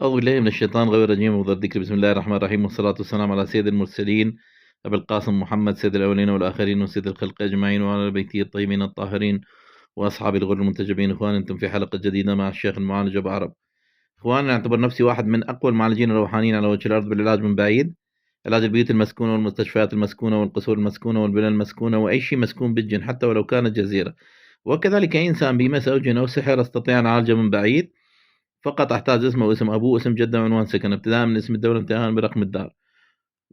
أعوذ بالله من الشيطان غير الرجيم وذر الذكر. بسم الله الرحمن الرحيم، والصلاة والسلام على سيد المرسلين أبي القاسم محمد سيد الأولين والآخرين وسيد الخلق أجمعين وعلى بيته الطيبين الطاهرين وأصحاب الغر المنتجبين. إخوان، أنتم في حلقة جديدة مع الشيخ المعالج أبو عرب. إخوان، أعتبر نفسي واحد من أقوى المعالجين الروحانيين على وجه الأرض بالعلاج من بعيد، علاج البيوت المسكونة والمستشفيات المسكونة والقصور المسكونة والبلاد المسكونة وأي شيء مسكون بالجن حتى ولو كانت جزيرة. وكذلك أي إنسان بمس أو جن أو سحر أستطيع أن أعالجه من بعيد، فقط أحتاج اسمه واسم أبوه واسم جده وعنوان سكن، ابتداء من اسم الدولة انتهاء برقم الدار.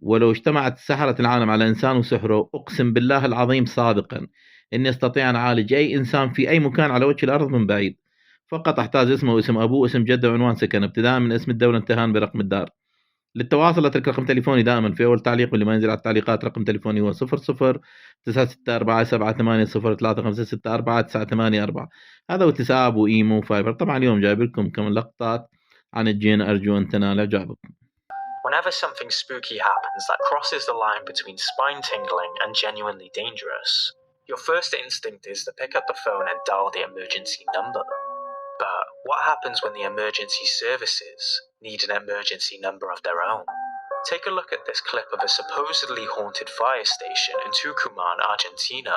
ولو اجتمعت سحرة العالم على إنسان وسحره، أقسم بالله العظيم صادقا إني أستطيع أن أعالج أي إنسان في أي مكان على وجه الأرض من بعيد. فقط أحتاج اسمه واسم أبوه واسم جده وعنوان سكن، ابتداء من اسم الدولة انتهاء برقم الدار. للتواصل أترك رقم تليفوني دائما في أول تعليق، واللي ما ينزل على التعليقات رقم تليفوني هو 00 964780356 هذا واتساب وإيمو وفايبر. طبعا اليوم جايب لكم كم لقطات عن الجن، أرجو أن تنال إعجابكم. Whenever something spooky happens that crosses the line between spine-tingling and genuinely dangerous, your first instinct is to pick up the phone and dial the emergency number. But what happens when the emergency services need an emergency number of their own? Take a look at this clip of a supposedly haunted fire station in Tucumán, Argentina.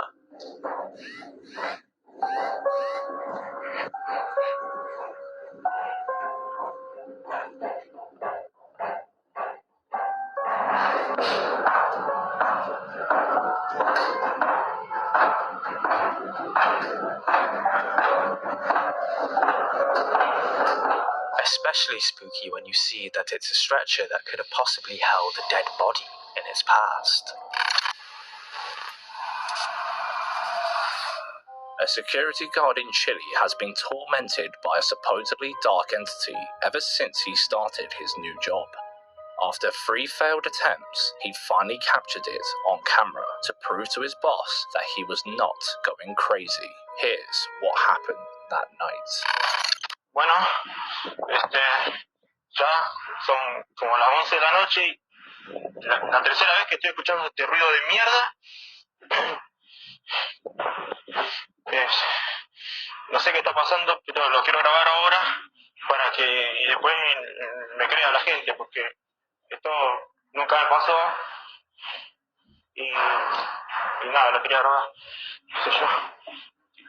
Especially spooky when you see that it's a stretcher that could have possibly held a dead body in its past. A security guard in Chile has been tormented by a supposedly dark entity ever since he started his new job. After 3 failed attempts, he finally captured it on camera to prove to his boss that he was not going crazy. Here's what happened that night. Bueno, ya son como las 11 de la noche y la tercera vez que estoy escuchando este ruido de mierda. No sé qué está pasando, pero lo quiero grabar ahora para que y después me crea la gente, porque esto nunca me pasó y nada, lo quería grabar, qué sé yo,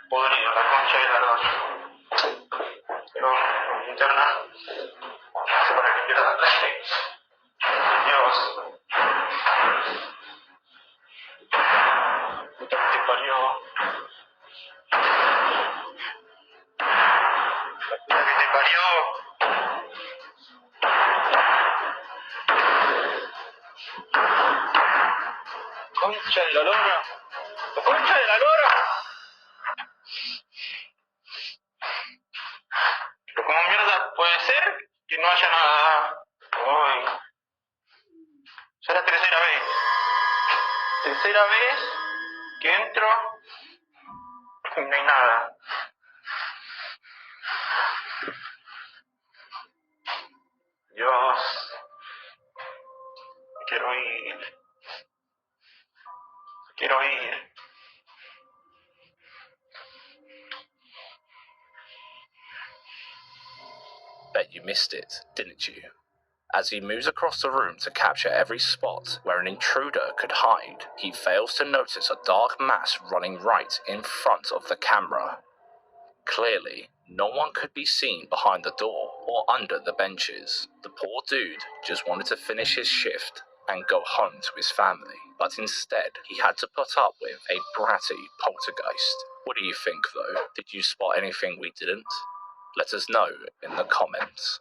podrido, la concha de la lora. Pero linterna, no sé para qué quiero darle. Dios. Puta que te parió. La puta que te parió. Concha de la lora. La concha de la lora. Pero como mierda puede ser que no haya nada hoy. Ya es la tercera vez. Tercera vez que entro y no hay nada. Dios. Me quiero ir. Me quiero ir. Bet you missed it, didn't you? As he moves across the room to capture every spot where an intruder could hide, he fails to notice a dark mass running right in front of the camera. Clearly, no one could be seen behind the door or under the benches. The poor dude just wanted to finish his shift and go home to his family, but instead he had to put up with a bratty poltergeist. What do you think, though? Did you spot anything we didn't? Let us know in the comments.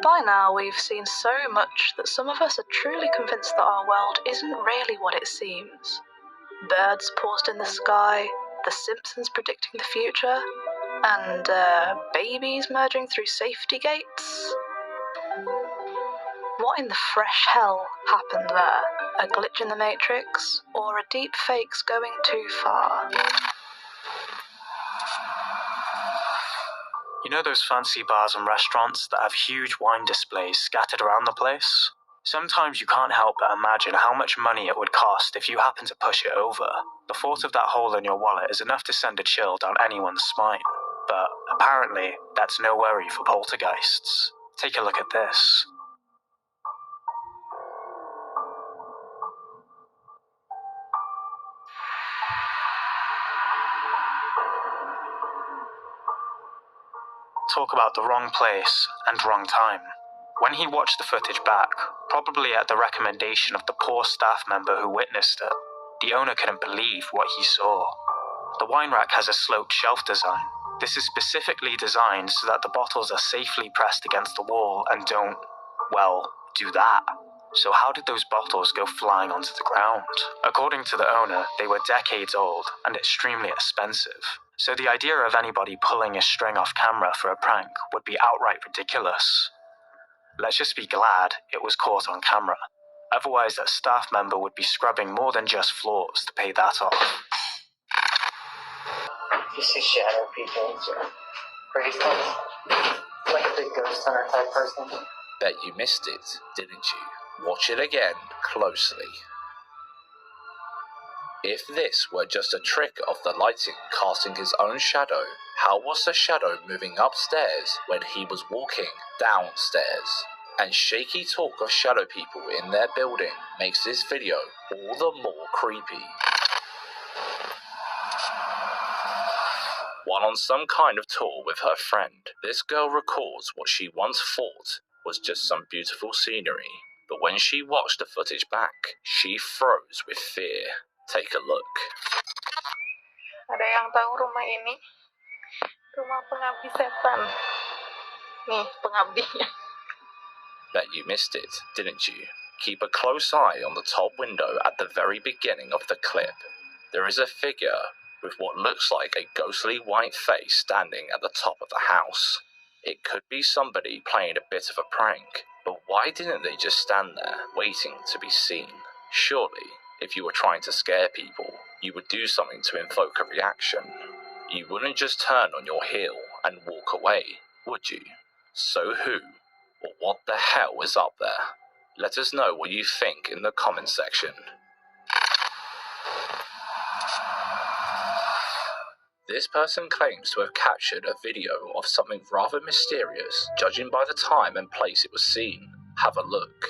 By now, we've seen so much that some of us are truly convinced that our world isn't really what it seems. Birds paused in the sky, The Simpsons predicting the future, and babies merging through safety gates. What in the fresh hell happened there? A glitch in the Matrix, or a deep fake's going too far? You know those fancy bars and restaurants that have huge wine displays scattered around the place? Sometimes you can't help but imagine how much money it would cost if you happen to push it over. The thought of that hole in your wallet is enough to send a chill down anyone's spine. But apparently, that's no worry for poltergeists. Take a look at this. Talk about the wrong place and wrong time. When he watched the footage back, probably at the recommendation of the poor staff member who witnessed it, the owner couldn't believe what he saw. The wine rack has a sloped shelf design. This is specifically designed so that the bottles are safely pressed against the wall and don't, well, do that. So how did those bottles go flying onto the ground? According to the owner, they were decades old and extremely expensive. So the idea of anybody pulling a string off camera for a prank would be outright ridiculous. Let's just be glad it was caught on camera. Otherwise, that staff member would be scrubbing more than just floors to pay that off. You see shadow people, crazy things, like a big ghost hunter type person. Bet you missed it, didn't you? Watch it again closely. If this were just a trick of the lighting casting his own shadow, how was the shadow moving upstairs when he was walking downstairs? And shaky talk of shadow people in their building makes this video all the more creepy. While on some kind of tour with her friend, this girl records what she once thought was just some beautiful scenery. But when she watched the footage back, she froze with fear. Take a look. Ada yang tahu rumah ini? Rumah pengabdi setan. Nih, pengabdinya. Bet you missed it, didn't you? Keep a close eye on the top window at the very beginning of the clip. There is a figure with what looks like a ghostly white face standing at the top of the house. It could be somebody playing a bit of a prank, but why didn't they just stand there, waiting to be seen? Surely, if you were trying to scare people, you would do something to invoke a reaction. You wouldn't just turn on your heel and walk away, would you? So who, or what the hell is up there? Let us know what you think in the comment section. This person claims to have captured a video of something rather mysterious, judging by the time and place it was seen. Have a look.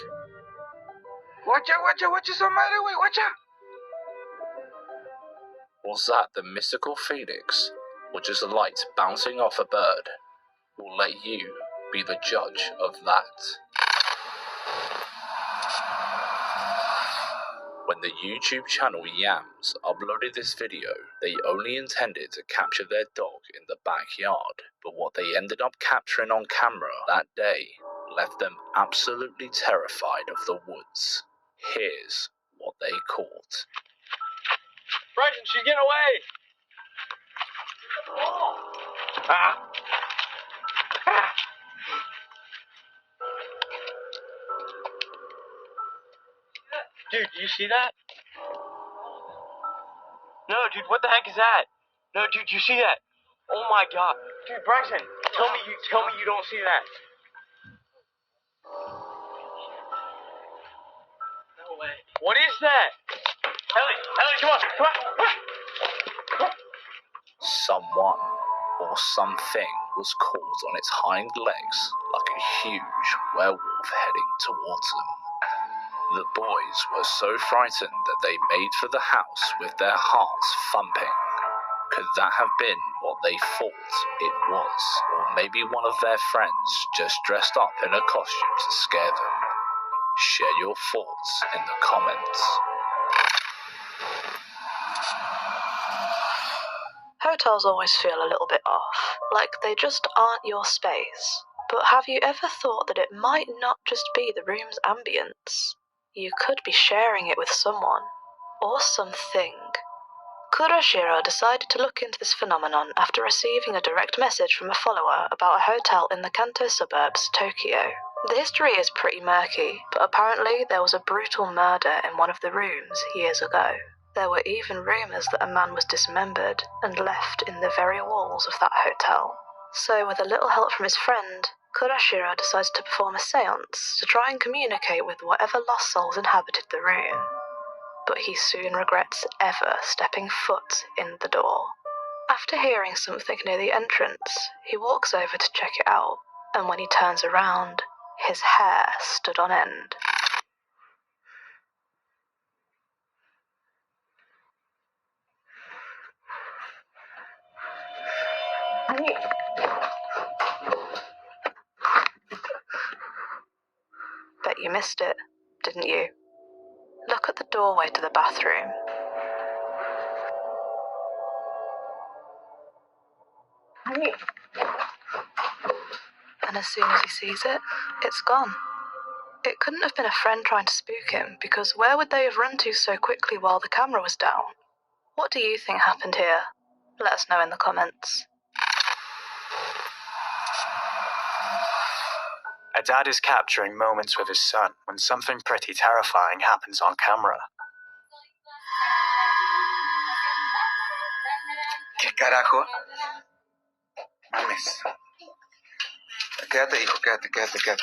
Watch out, somebody, wait, watch out! Was that the mystical phoenix, or just a light bouncing off a bird? We'll let you be the judge of that. When the YouTube channel Yams uploaded this video, they only intended to capture their dog in the backyard, but what they ended up capturing on camera that day left them absolutely terrified of the woods. Here's what they caught. Bryson, she's getting away! Ah! Ah! Dude, do you see that? No, dude, what the heck is that? No, dude, you see that? Oh my god. Dude, Bryson, tell me you don't see that. No way. What is that? Ellie, come on. Someone or something was caught on its hind legs like a huge werewolf heading towards them. The boys were so frightened that they made for the house with their hearts thumping. Could that have been what they thought it was? Or maybe one of their friends just dressed up in a costume to scare them? Share your thoughts in the comments. Hotels always feel a little bit off, like they just aren't your space. But have you ever thought that it might not just be the room's ambience? You could be sharing it with someone, or something. Kurashiro decided to look into this phenomenon after receiving a direct message from a follower about a hotel in the Kanto suburbs, Tokyo. The history is pretty murky, but apparently there was a brutal murder in one of the rooms years ago. There were even rumours that a man was dismembered and left in the very walls of that hotel. So with a little help from his friend, Kurashiro decides to perform a seance to try and communicate with whatever lost souls inhabited the room. But he soon regrets ever stepping foot in the door. After hearing something near the entrance, he walks over to check it out, and when he turns around, his hair stood on end. Bet you missed it, didn't you? Look at the doorway to the bathroom. And as soon as he sees it, it's gone. It couldn't have been a friend trying to spook him, because where would they have run to so quickly while the camera was down? What do you think happened here? Let us know in the comments. A dad is capturing moments with his son when something pretty terrifying happens on camera. ¿Qué carajo? Mames. Quédate, hijo, quédate.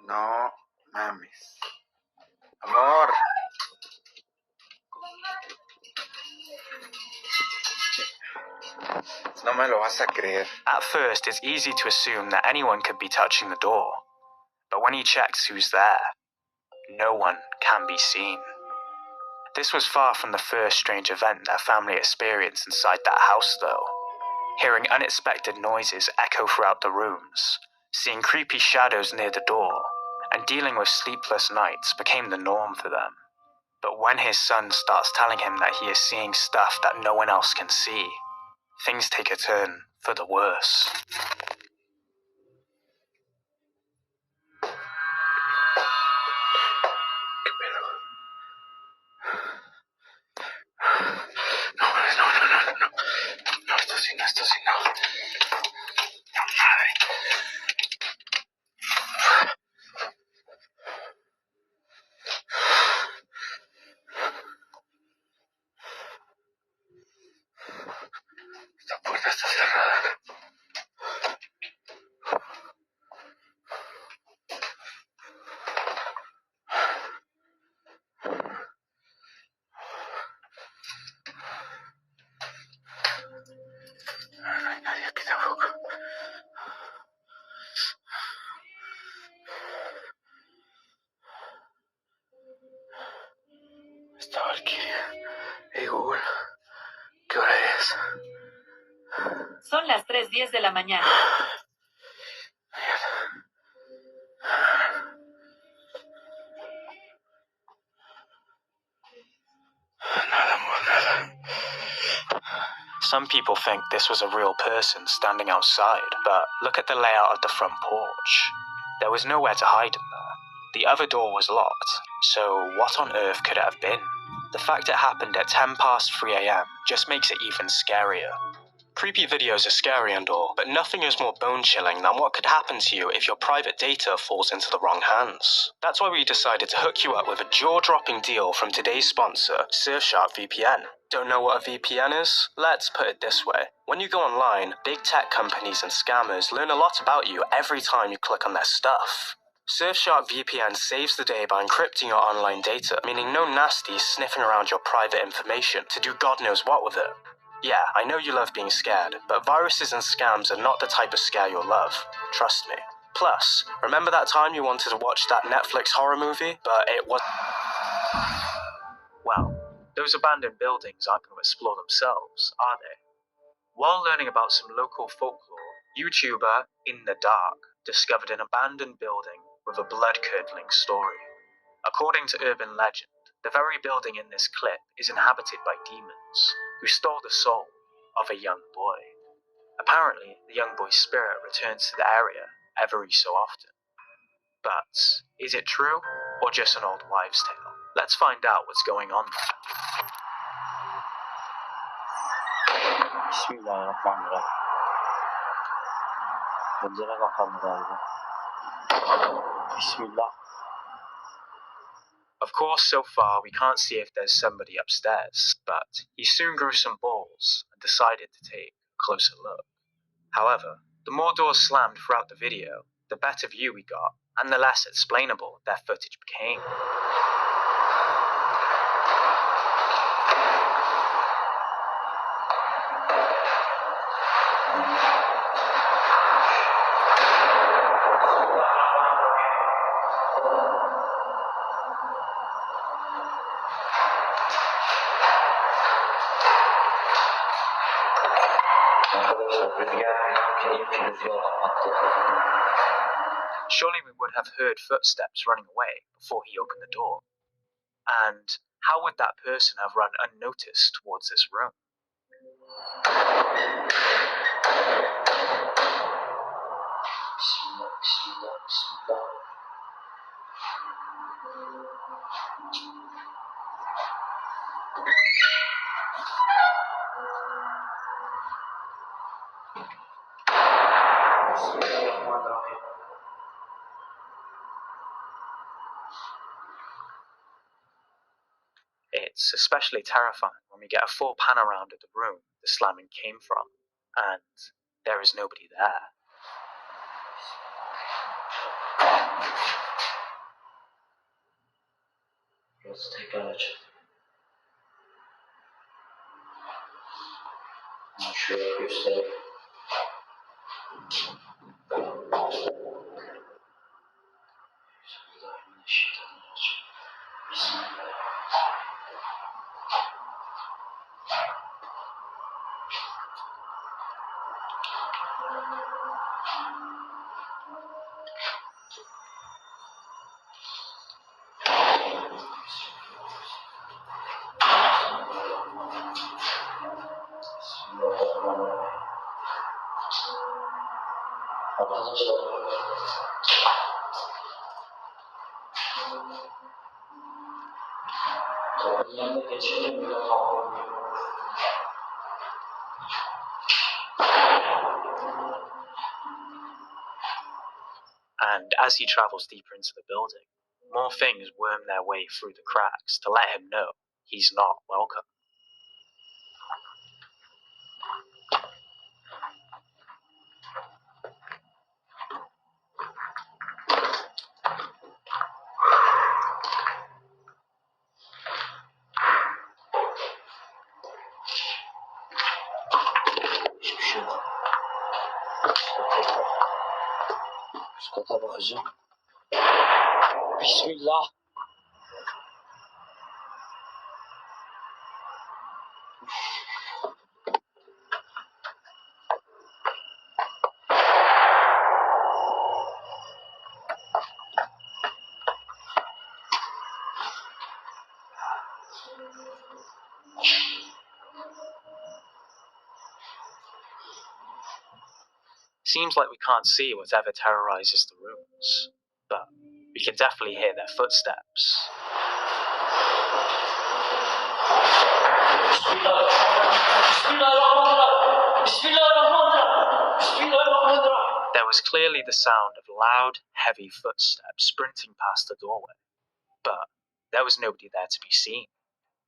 No mames. Amor. No me lo vas a creer. At first, it's easy to assume that anyone could be touching the door. But when he checks who's there, no one can be seen. This was far from the first strange event their family experienced inside that house, though. Hearing unexpected noises echo throughout the rooms, seeing creepy shadows near the door, and dealing with sleepless nights became the norm for them. But when his son starts telling him that he is seeing stuff that no one else can see, things take a turn for the worse. No, esto sí, no. No, madre. Esta puerta está cerrada. No hay nadie aquí tampoco. Esta Valkyria. Hey Google, ¿qué hora es? Son las 3:10 de la mañana. Nada, amor, nada. Some people think this was a real person standing outside, but look at the layout of the front porch. There was nowhere to hide in there. The other door was locked, so what on earth could it have been? The fact it happened at 3 a.m. just makes it even scarier. Creepy videos are scary and all, but nothing is more bone-chilling than what could happen to you if your private data falls into the wrong hands. That's why we decided to hook you up with a jaw-dropping deal from today's sponsor, Surfshark VPN. Don't know what a VPN is? Let's put it this way. When you go online, big tech companies and scammers learn a lot about you every time you click on their stuff. Surfshark VPN saves the day by encrypting your online data, meaning no nasties sniffing around your private information to do God knows what with it. Yeah, I know you love being scared, but viruses and scams are not the type of scare you'll love. Trust me. Plus, remember that time you wanted to watch that Netflix horror movie, but it was... Well, those abandoned buildings aren't going to explore themselves, are they? While learning about some local folklore, YouTuber In the Dark discovered an abandoned building with a blood-curdling story. According to urban legend, the very building in this clip is inhabited by demons who stole the soul of a young boy. Apparently, the young boy's spirit returns to the area every so often. But is it true, or just an old wives' tale? Let's find out what's going on there. Bismillahirrahmanirrahim. Pencere kapandı galiba. Bismillah. Of course, so far, we can't see if there's somebody upstairs, but he soon grew some balls and decided to take a closer look. However, the more doors slammed throughout the video, the better view we got, and the less explainable their footage became. Surely we would have heard footsteps running away before he opened the door. And how would that person have run unnoticed towards this room? It's especially terrifying when we get a full pan around of the room the slamming came from, and there is nobody there. Let's take a look. I'm sure you're safe. And as he travels deeper into the building, more things worm their way through the cracks to let him know he's not welcome. Bismillah. Seems like we can't see whatever terrorizes the rooms, but we can definitely hear their footsteps. There was clearly the sound of loud, heavy footsteps sprinting past the doorway, but there was nobody there to be seen.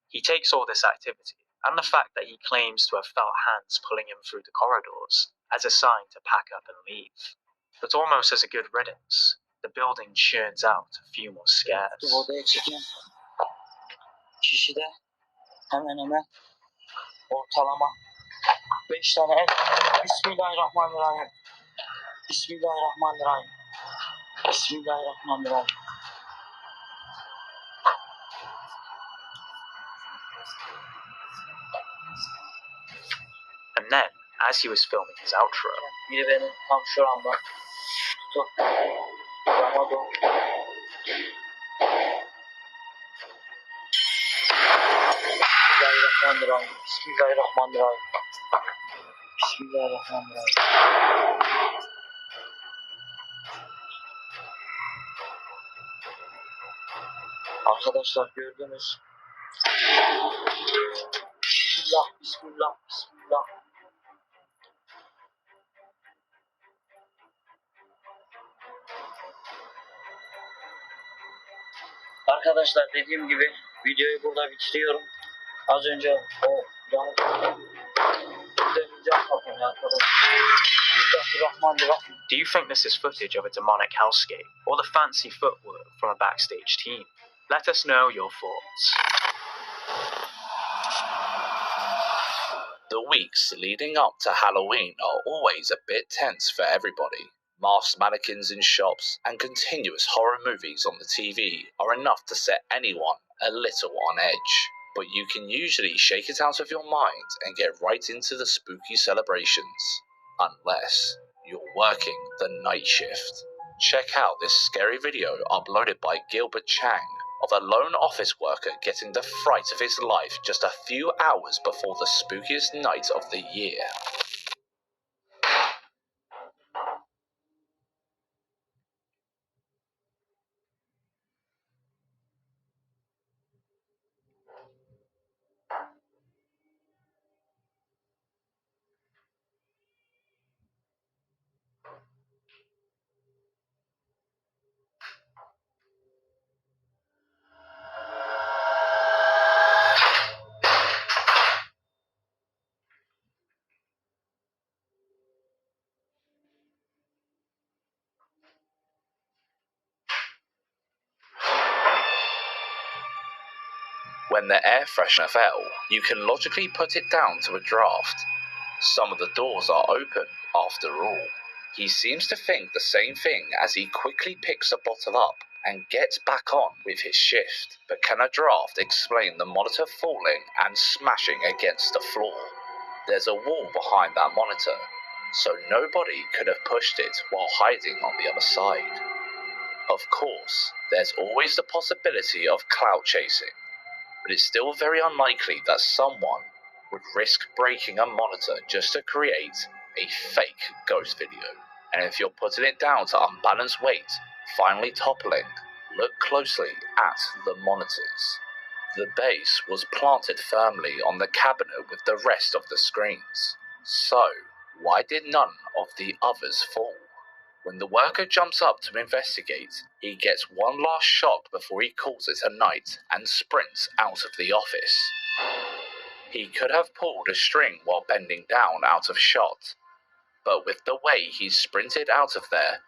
He takes all this activity, and the fact that he claims to have felt hands pulling him through the corridors, as a sign to pack up and leave. But almost as a good riddance, the building churns out a few more scares. Odaya çeken kişi de hemen ortalama 5 tane el. Bismillahirrahmanirrahim. Bismillahirrahmanirrahim. Bismillahirrahmanirrahim. And then, as he was filming his outro, Biri beni tam şuramda tuttu. Şurama doğru. Bismillahirrahmanirrahim. Bismillahirrahmanirrahim. Bismillahirrahmanirrahim. Arkadaşlar gördünüz. Bismillah, bismillah, bismillah. Arkadaşlar dediğim gibi videoyu burada bitiriyorum. Az önce o yanık Do you think this is footage of a demonic hellscape or the fancy footwork from a backstage team? Let us know your thoughts. The weeks leading up to Halloween are always a bit tense for everybody. Masked mannequins in shops and continuous horror movies on the TV are enough to set anyone a little on edge. But you can usually shake it out of your mind and get right into the spooky celebrations. Unless you're working the night shift. Check out this scary video uploaded by Gilbert Chang of a lone office worker getting the fright of his life just a few hours before the spookiest night of the year. When the air freshener fell, you can logically put it down to a draft. Some of the doors are open, after all. He seems to think the same thing as he quickly picks a bottle up and gets back on with his shift. But can a draft explain the monitor falling and smashing against the floor? There's a wall behind that monitor, so nobody could have pushed it while hiding on the other side. Of course, there's always the possibility of clout chasing, but it's still very unlikely that someone would risk breaking a monitor just to create a fake ghost video. And if you're putting it down to unbalanced weight finally toppling, look closely at the monitors. The base was planted firmly on the cabinet with the rest of the screens. So, why did none of the others fall? When the worker jumps up to investigate, he gets one last shot before he calls it a night and sprints out of the office. He could have pulled a string while bending down out of shot, but with the way he sprinted out of there,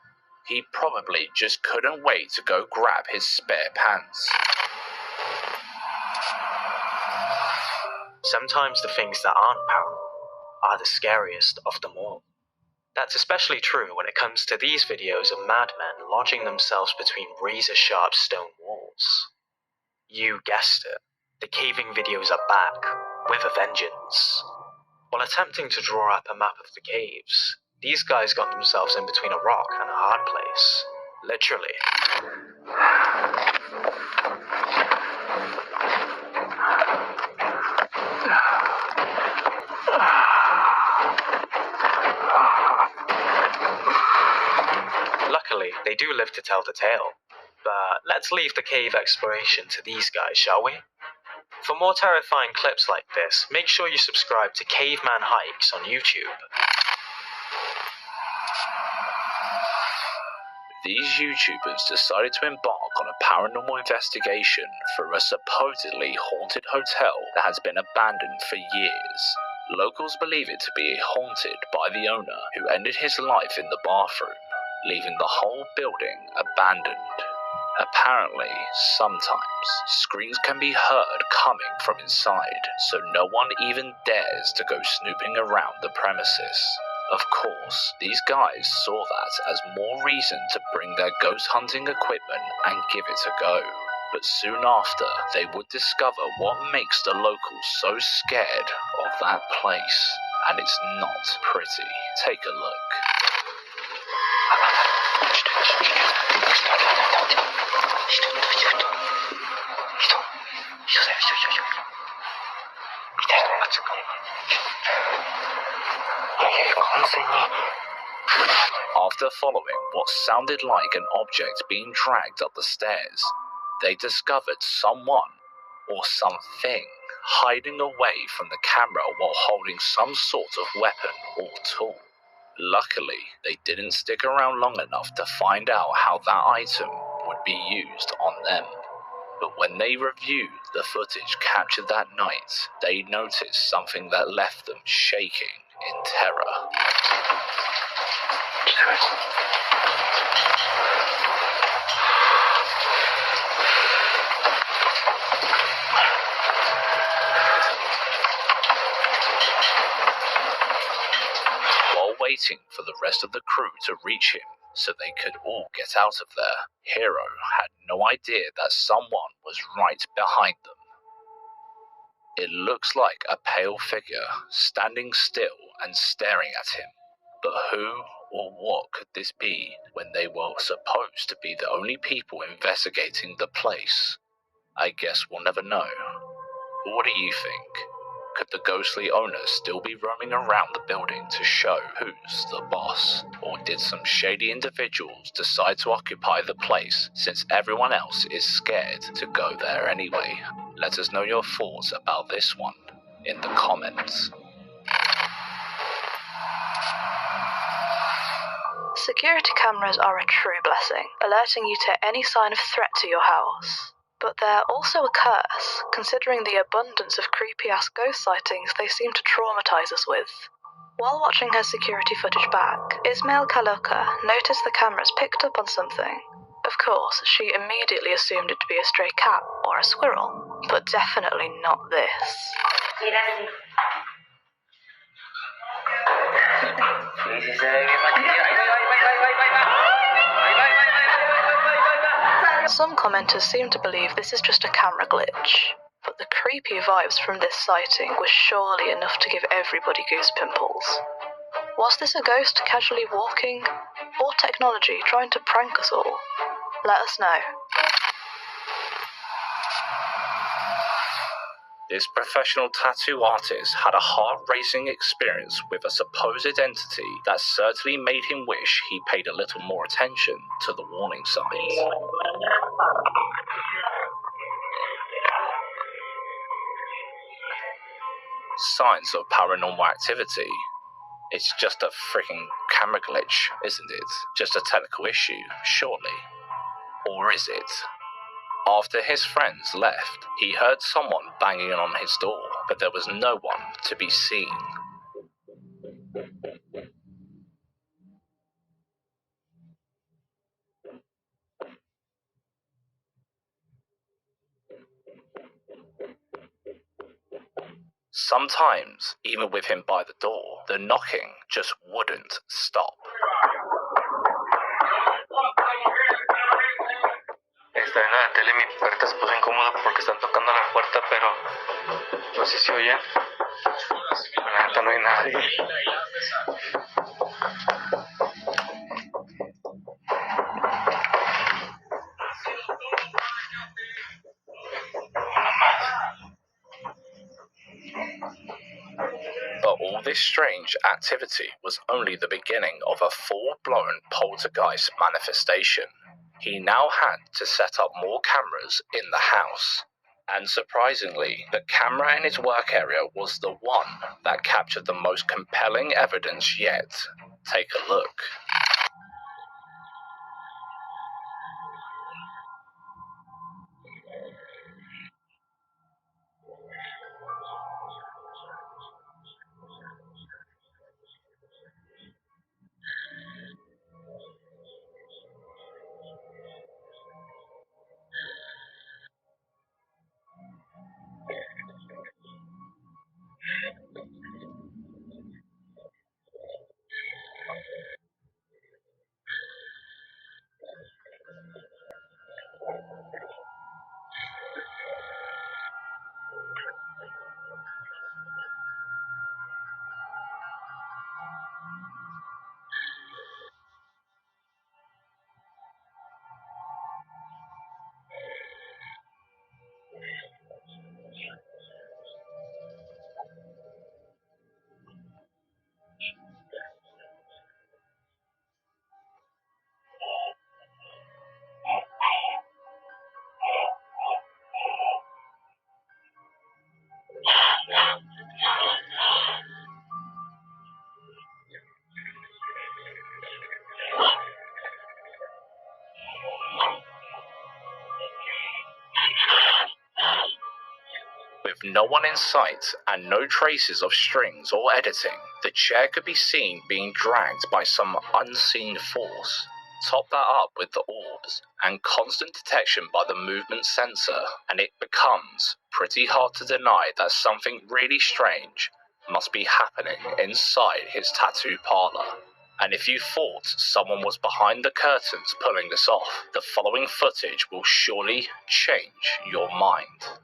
he probably just couldn't wait to go grab his spare pants. Sometimes the things that aren't paranormal are the scariest of them all. That's especially true when it comes to these videos of madmen lodging themselves between razor-sharp stone walls. You guessed it, the caving videos are back, with a vengeance. While attempting to draw up a map of the caves, these guys got themselves in between a rock and a hard place. Literally. Luckily, they do live to tell the tale. But let's leave the cave exploration to these guys, shall we? For more terrifying clips like this, make sure you subscribe to Caveman Hikes on YouTube. These YouTubers decided to embark on a paranormal investigation for a supposedly haunted hotel that has been abandoned for years. Locals believe it to be haunted by the owner, who ended his life in the bathroom, leaving the whole building abandoned. Apparently, sometimes, screams can be heard coming from inside, so no one even dares to go snooping around the premises. Of course, these guys saw that as more reason to bring their ghost hunting equipment and give it a go. But soon after, they would discover what makes the locals so scared of that place. And it's not pretty. Take a look. After following what sounded like an object being dragged up the stairs, they discovered someone or something hiding away from the camera while holding some sort of weapon or tool. Luckily, they didn't stick around long enough to find out how that item would be used on them. But when they reviewed the footage captured that night, they noticed something that left them shaking in terror. While waiting for the rest of the crew to reach him so they could all get out of there, Hero had no idea that someone was right behind them. It looks like a pale figure standing still and staring at him. But who or what could this be when they were supposed to be the only people investigating the place? I guess we'll never know. What do you think? Could the ghostly owner still be roaming around the building to show who's the boss? Or did some shady individuals decide to occupy the place since everyone else is scared to go there anyway? Let us know your thoughts about this one in the comments. Security cameras are a true blessing, alerting you to any sign of threat to your house. But they're also a curse, considering the abundance of creepy-ass ghost sightings they seem to traumatize us with. While watching her security footage back, Ismail Kaloka noticed the cameras picked up on something. Of course, she immediately assumed it to be a stray cat or a squirrel, but definitely not this. Some commenters seem to believe this is just a camera glitch, but the creepy vibes from this sighting were surely enough to give everybody goose pimples. Was this a ghost casually walking, or technology trying to prank us all? Let us know. This professional tattoo artist had a heart-racing experience with a supposed entity that certainly made him wish he paid a little more attention to the warning signs. Signs of paranormal activity. It's just a freaking camera glitch, isn't it? Just a technical issue, surely. Or is it? After his friends left, he heard someone banging on his door, but there was no one to be seen. Sometimes, even with him by the door, the knocking just wouldn't stop. Está en la tele, mi perrita se puso incómoda porque están tocando la puerta, pero no sé si oyen. La neta no hay nadie. But all this strange activity was only the beginning of a full-blown poltergeist manifestation. He now had to set up more cameras in the house. And surprisingly, the camera in his work area was the one that captured the most compelling evidence yet. Take a look. no one in sight and no traces of strings or editing, the chair could be seen being dragged by some unseen force. Top that up with the orbs and constant detection by the movement sensor, and it becomes pretty hard to deny that something really strange must be happening inside his tattoo parlor. And if you thought someone was behind the curtains pulling this off, the following footage will surely change your mind.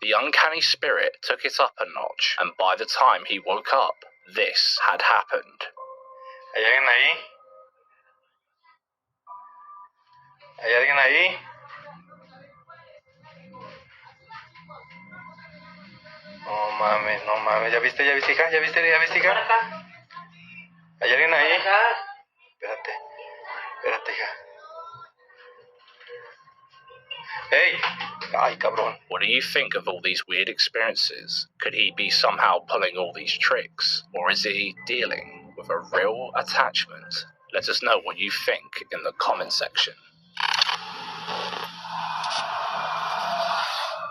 The uncanny spirit took it up a notch, and by the time he woke up, this had happened. ¿Hay alguien ahí? ¿Hay alguien ahí? No mames, no mames. ¿Ya viste, hija? ¿Ya viste, hija? ¿Hay alguien ahí? Espérate, hija. Hey! Ay, cabrón. What do you think of all these weird experiences? Could he be somehow pulling all these tricks? Or is he dealing with a real attachment? Let us know what you think in the comment section.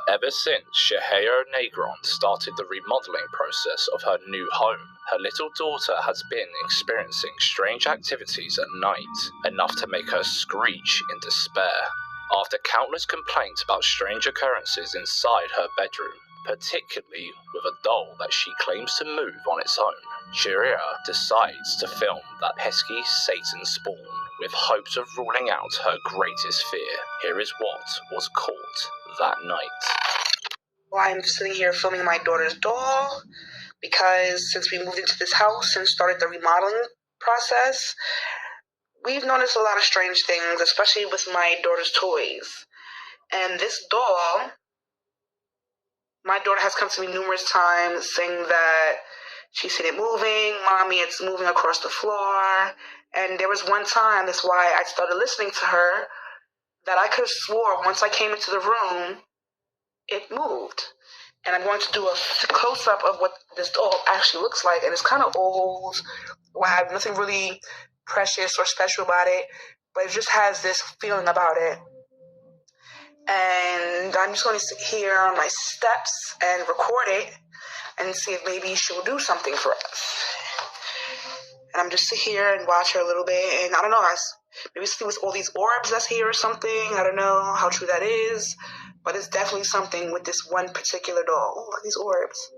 Ever since Shaheo Negron started the remodeling process of her new home, her little daughter has been experiencing strange activities at night, enough to make her screech in despair. After countless complaints about strange occurrences inside her bedroom, particularly with a doll that she claims to move on its own, Shiria decides to film that pesky Satan spawn with hopes of ruling out her greatest fear. Here is what was caught that night. Well, I'm sitting here filming my daughter's doll because since we moved into this house and started the remodeling process, we've noticed a lot of strange things, especially with my daughter's toys. And this doll, my daughter has come to me numerous times saying that she's seen it moving. Mommy, it's moving across the floor. And there was one time, that's why I started listening to her, that I could have swore once I came into the room, it moved. And I'm going to do a close-up of what this doll actually looks like. And it's kind of old. I have nothing really precious or special about it, but it just has this feeling about it. And I'm just going to sit here on my steps and record it and see if maybe she will do something for us. And I'm just sit here and watch her a little bit, and I don't know, guys, maybe see with all these orbs that's here or something. I don't know how true that is, but it's definitely something with this one particular doll. Look at these orbs.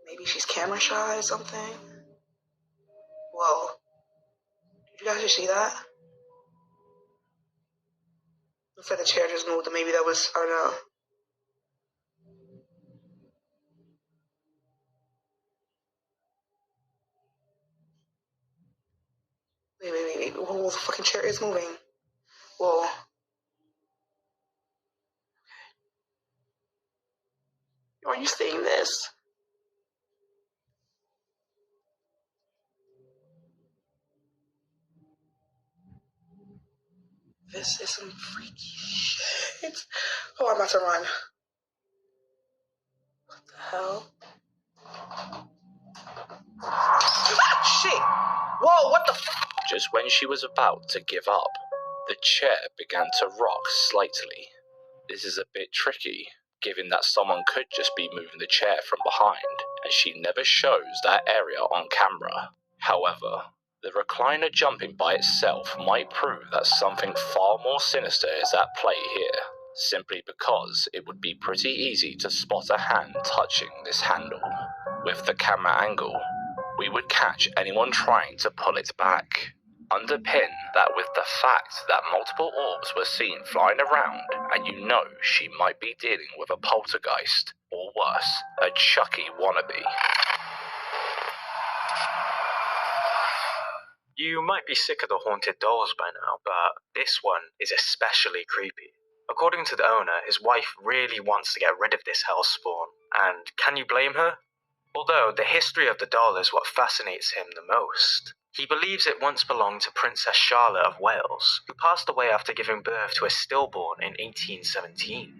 Maybe she's camera shy or something. Whoa. Did you guys just see that? Looks like the chair just moved, and maybe that was, I don't know. Wait. Whoa, the fucking chair is moving. Whoa. Are you seeing this? This is some freaky shit. Oh, I'm about to run. What the hell? Ah, shit! Whoa, what the fuck? Just when she was about to give up, the chair began to rock slightly. This is a bit tricky, given that someone could just be moving the chair from behind, and she never shows that area on camera. However, the recliner jumping by itself might prove that something far more sinister is at play here, simply because it would be pretty easy to spot a hand touching this handle. With the camera angle, we would catch anyone trying to pull it back. Underpin that with the fact that multiple orbs were seen flying around, and you know she might be dealing with a poltergeist, or worse, a Chucky wannabe. You might be sick of the haunted dolls by now, but this one is especially creepy. According to the owner, his wife really wants to get rid of this hellspawn, and can you blame her? Although the history of the doll is what fascinates him the most. He believes it once belonged to Princess Charlotte of Wales, who passed away after giving birth to a stillborn in 1817.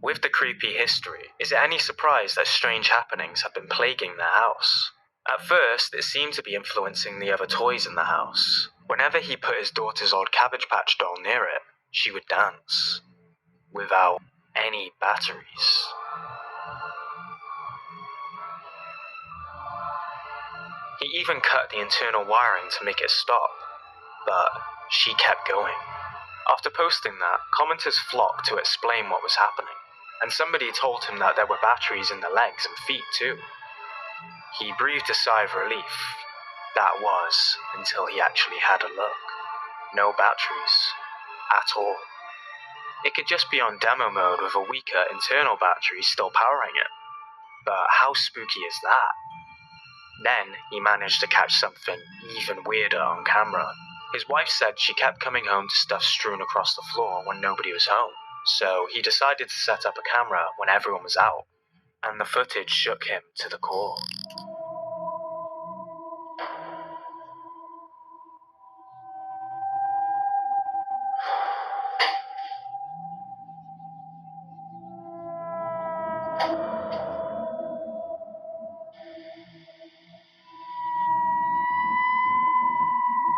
With the creepy history, is it any surprise that strange happenings have been plaguing the house? At first, it seemed to be influencing the other toys in the house. Whenever he put his daughter's old Cabbage Patch doll near it, she would dance. Without any batteries. He even cut the internal wiring to make it stop, but she kept going. After posting that, commenters flocked to explain what was happening, and somebody told him that there were batteries in the legs and feet too. He breathed a sigh of relief. That was until he actually had a look. No batteries. At all. It could just be on demo mode with a weaker internal battery still powering it. But how spooky is that? Then he managed to catch something even weirder on camera. His wife said she kept coming home to stuff strewn across the floor when nobody was home. So he decided to set up a camera when everyone was out. And the footage shook him to the core.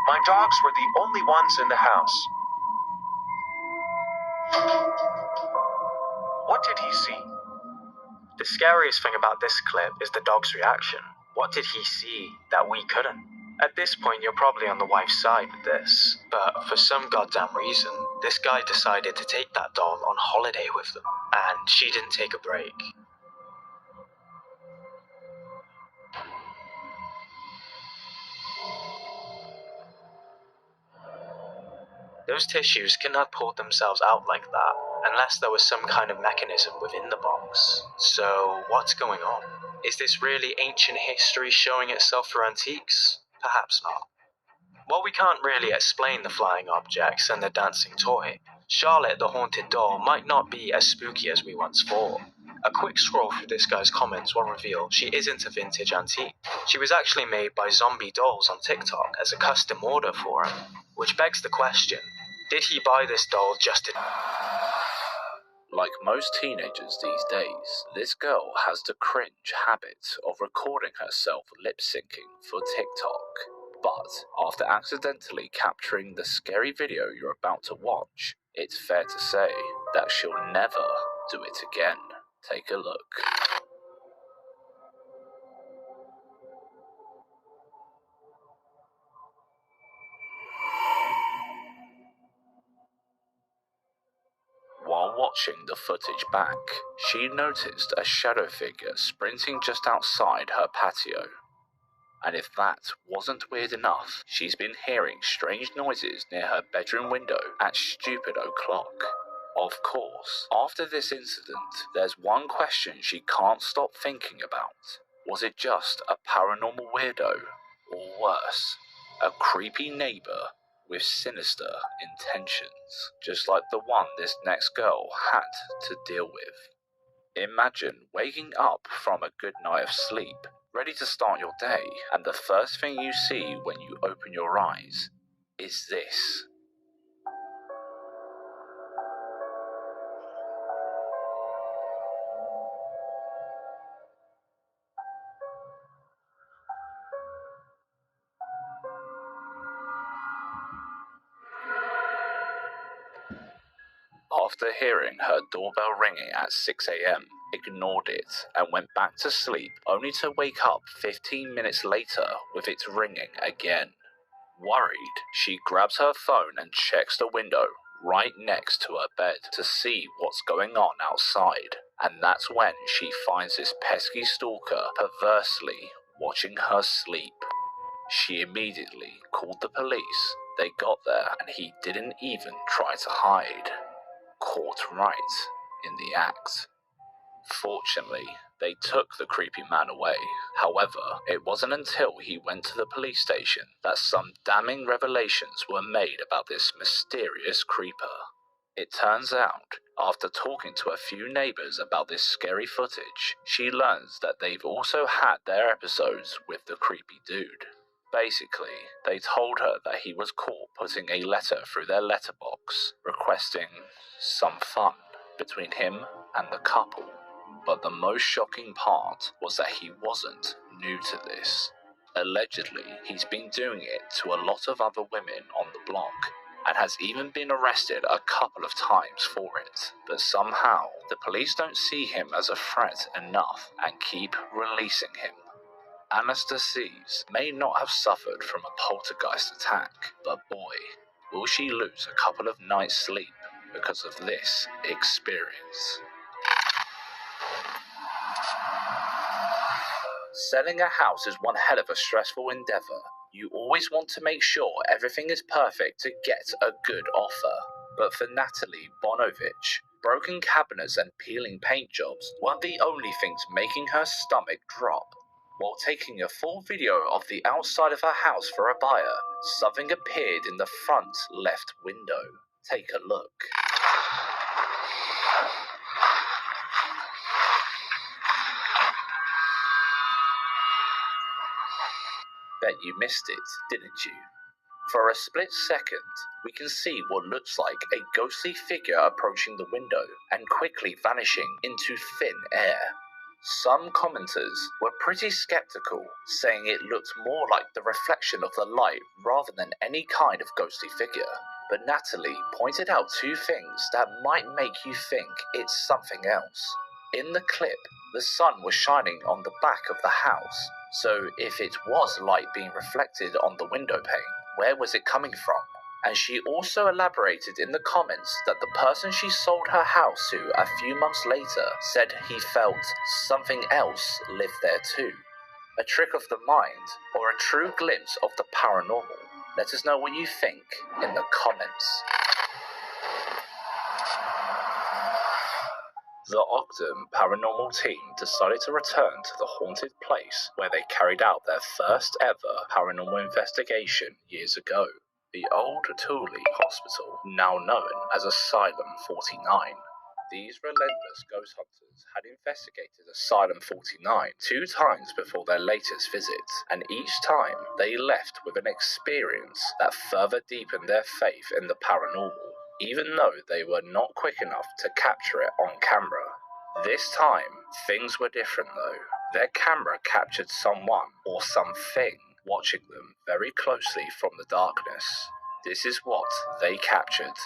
My dogs were the only ones in the house. What did he see? The scariest thing about this clip is the dog's reaction. What did he see that we couldn't? At this point, you're probably on the wife's side with this, but for some goddamn reason, this guy decided to take that doll on holiday with them, and she didn't take a break. Those tissues couldn't have pulled themselves out like that, unless there was some kind of mechanism within the box. So, what's going on? Is this really ancient history showing itself through antiques? Perhaps not. While we can't really explain the flying objects and the dancing toy, Charlotte the haunted doll might not be as spooky as we once thought. A quick scroll through this guy's comments will reveal she isn't a vintage antique. She was actually made by Zombie Dolls on TikTok as a custom order for him, which begs the question, did he buy this doll just to... Like most teenagers these days, this girl has the cringe habit of recording herself lip-syncing for TikTok. But after accidentally capturing the scary video you're about to watch, it's fair to say that she'll never do it again. Take a look. While watching the footage back, she noticed a shadow figure sprinting just outside her patio. And if that wasn't weird enough, she's been hearing strange noises near her bedroom window at stupid o'clock. Of course, after this incident, there's one question she can't stop thinking about. Was it just a paranormal weirdo? Or worse, a creepy neighbor with sinister intentions, just like the one this next girl had to deal with? Imagine waking up from a good night of sleep, ready to start your day, and the first thing you see when you open your eyes is this. After hearing her doorbell ringing at 6 a.m, ignored it and went back to sleep, only to wake up 15 minutes later with it ringing again. Worried, she grabs her phone and checks the window right next to her bed to see what's going on outside. And that's when she finds this pesky stalker perversely watching her sleep. She immediately called the police. They got there and he didn't even try to hide. Caught right in the act. Fortunately, They took the creepy man away. However, it wasn't until he went to the police station that some damning revelations were made about this mysterious creeper. It turns out, after talking to a few neighbors about this scary footage, she learns that they've also had their episodes with the creepy dude. Basically, they told her that he was caught putting a letter through their letterbox, requesting some fun between him and the couple. But the most shocking part was that he wasn't new to this. Allegedly, he's been doing it to a lot of other women on the block, and has even been arrested a couple of times for it. But somehow, the police don't see him as a threat enough and keep releasing him. Anastasia may not have suffered from a poltergeist attack, but boy, will she lose a couple of nights' sleep because of this experience. Selling a house is one hell of a stressful endeavor. You always want to make sure everything is perfect to get a good offer. But for Natalie Bonovich, broken cabinets and peeling paint jobs weren't the only things making her stomach drop. While taking a full video of the outside of her house for a buyer, something appeared in the front left window. Take a look. Bet you missed it, didn't you? For a split second, we can see what looks like a ghostly figure approaching the window and quickly vanishing into thin air. Some commenters were pretty skeptical, saying it looked more like the reflection of the light rather than any kind of ghostly figure. But Natalie pointed out two things that might make you think it's something else. In the clip, the sun was shining on the back of the house, so if it was light being reflected on the window pane, where was it coming from? And she also elaborated in the comments that the person she sold her house to a few months later said he felt something else lived there too. A trick of the mind, or a true glimpse of the paranormal? Let us know what you think in the comments. The Ogden paranormal team decided to return to the haunted place where they carried out their first ever paranormal investigation years ago. The old Thule Hospital, now known as Asylum 49. These relentless ghost hunters had investigated Asylum 49 2 times before their latest visit, and each time they left with an experience that further deepened their faith in the paranormal, even though they were not quick enough to capture it on camera. This time, things were different though. Their camera captured someone or something watching them very closely from the darkness. This is what they captured.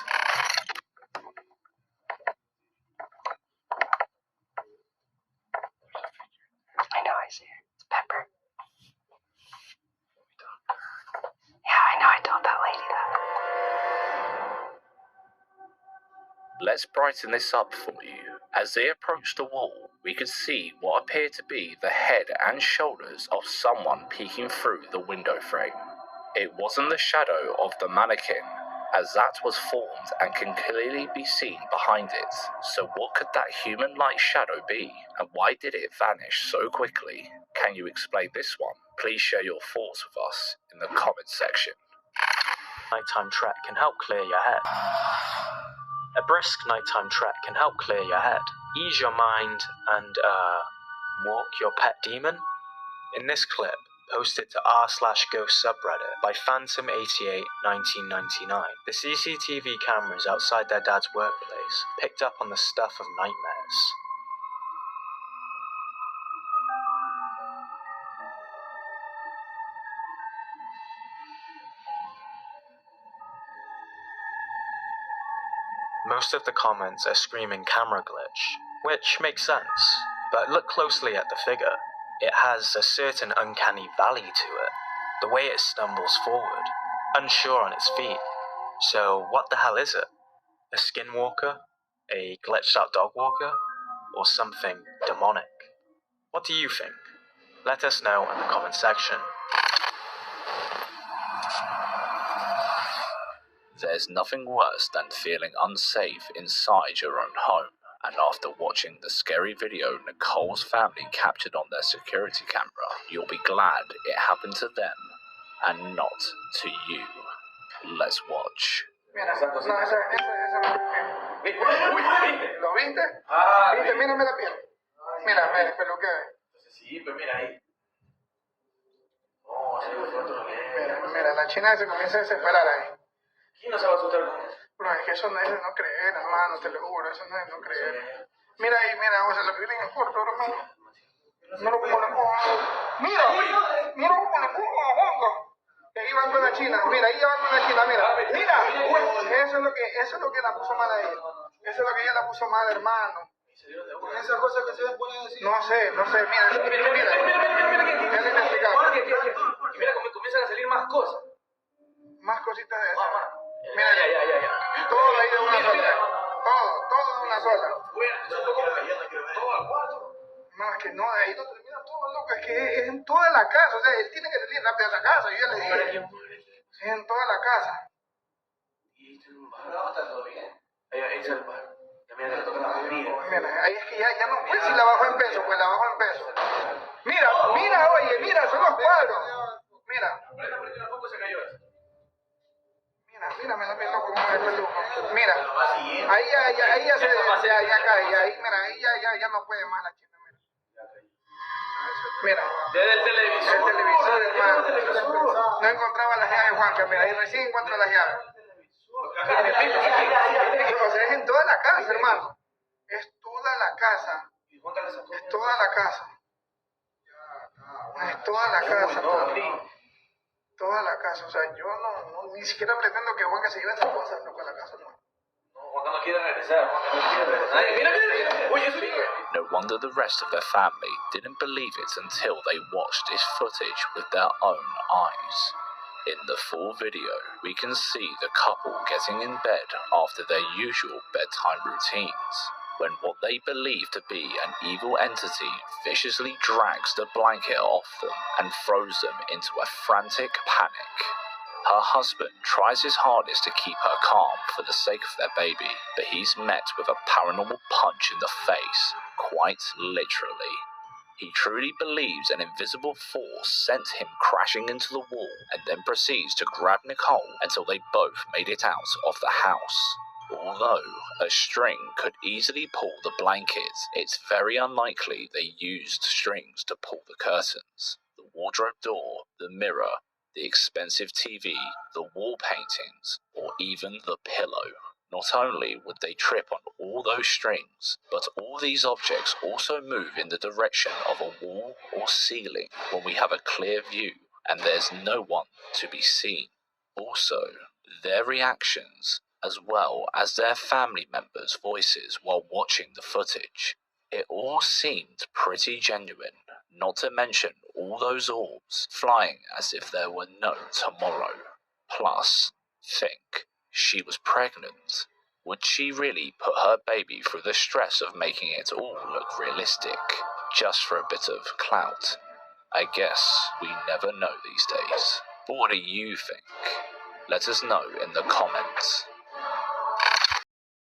I know, I see it. It's Pepper. Yeah, I know, I told that lady that. Let's brighten this up for you. As they approached the wall, we could see what appeared to be the head and shoulders of someone peeking through the window frame. It wasn't the shadow of the mannequin, as that was formed and can clearly be seen behind it. So what could that human-like shadow be, and why did it vanish so quickly? Can you explain this one? Please share your thoughts with us in the comments section. Nighttime trek can help clear your head. A brisk nighttime trek can help clear your head, ease your mind, and, walk your pet demon? In this clip, posted to r/ghost subreddit by Phantom881999, the CCTV cameras outside their dad's workplace picked up on the stuff of nightmares. Most of the comments are screaming camera glitch, which makes sense, but look closely at the figure. It has a certain uncanny valley to it, the way it stumbles forward, unsure on its feet. So what the hell is it? A skinwalker? A glitched out dog walker? Or something demonic? What do you think? Let us know in the comment section. There's nothing worse than feeling unsafe inside your own home, And after watching the scary video Nicole's family captured on their security camera, you'll be glad it happened to them and not to you. Let's watch. Mira, no, esa ¿Lo viste? ¿Viste? Mírame la piel. Mira, me peluqué. Sí, pues mira ahí. Mira, la china se comienza a desesperar ahí. ¿Quién no se va a asustar con eso? Bro, es que eso no es de no creer, hermano, te lo juro, eso no es de no creer. Mira ahí, mira, o sea, lo que viene es corto, hermano. Mira cómo le pongo. Mira cómo le pongo a la boca. Y ahí van con la china, mira, ahí van con la china, mira. Eso es lo que la puso mal a ella. Eso es lo que ella la puso mal, hermano. Con esas cosas que se ven ponen así. No sé, mira. Y mira cómo comienzan a salir más cosas. Más cositas de esas. Mira, ya. Todo ahí de una sola. Todo de una sola. Todo al cuarto. No, es que no, de ahí no termina todo, loco. Es que es en toda la casa. O sea, él tiene que salir rápido a esa casa. Yo ya le dije. Es en toda la casa. ¿Y este bar está todo bien? Ahí está el bar. Mira, ahí es que ya no puede si la bajo en peso, pues la bajo en peso. Mira, oye, son los cuadros. Mira, me la loco como el peluco. Mira, ahí ya cae, ahí ya no puede más la chica, mira. Desde el televisor, hermano. No encontraba las llaves, Juanca, mira, ahí recién encuentro las llaves. O sea, es en toda la casa, hermano. Es toda la casa. Es toda la casa. Es toda la casa. Toda la casa. O sea, yo no ni siquiera pretendo que Juanca se lleve esas cosas, no con la casa, no. Juanca no quiere regresar. Mira. Oye, eso viene. No wonder the rest of their family didn't believe it until they watched this footage with their own eyes. In the full video, we can see the couple getting in bed after their usual bedtime routines, when what they believe to be an evil entity viciously drags the blanket off them and throws them into a frantic panic. Her husband tries his hardest to keep her calm for the sake of their baby, but he's met with a paranormal punch in the face, quite literally. He truly believes an invisible force sent him crashing into the wall and then proceeds to grab Nicole until they both made it out of the house. Although a string could easily pull the blanket, it's very unlikely they used strings to pull the curtains, the wardrobe door, the mirror, the expensive TV, the wall paintings, or even the pillow. Not only would they trip on all those strings, but all these objects also move in the direction of a wall or ceiling when we have a clear view and there's no one to be seen. Also, their reactions, as well as their family members' voices while watching the footage, it all seemed pretty genuine, not to mention all those orbs flying as if there were no tomorrow. Plus, think. She was pregnant. Would she really put her baby through the stress of making it all look realistic, just for a bit of clout? I guess we never know these days. But what do you think? Let us know in the comments.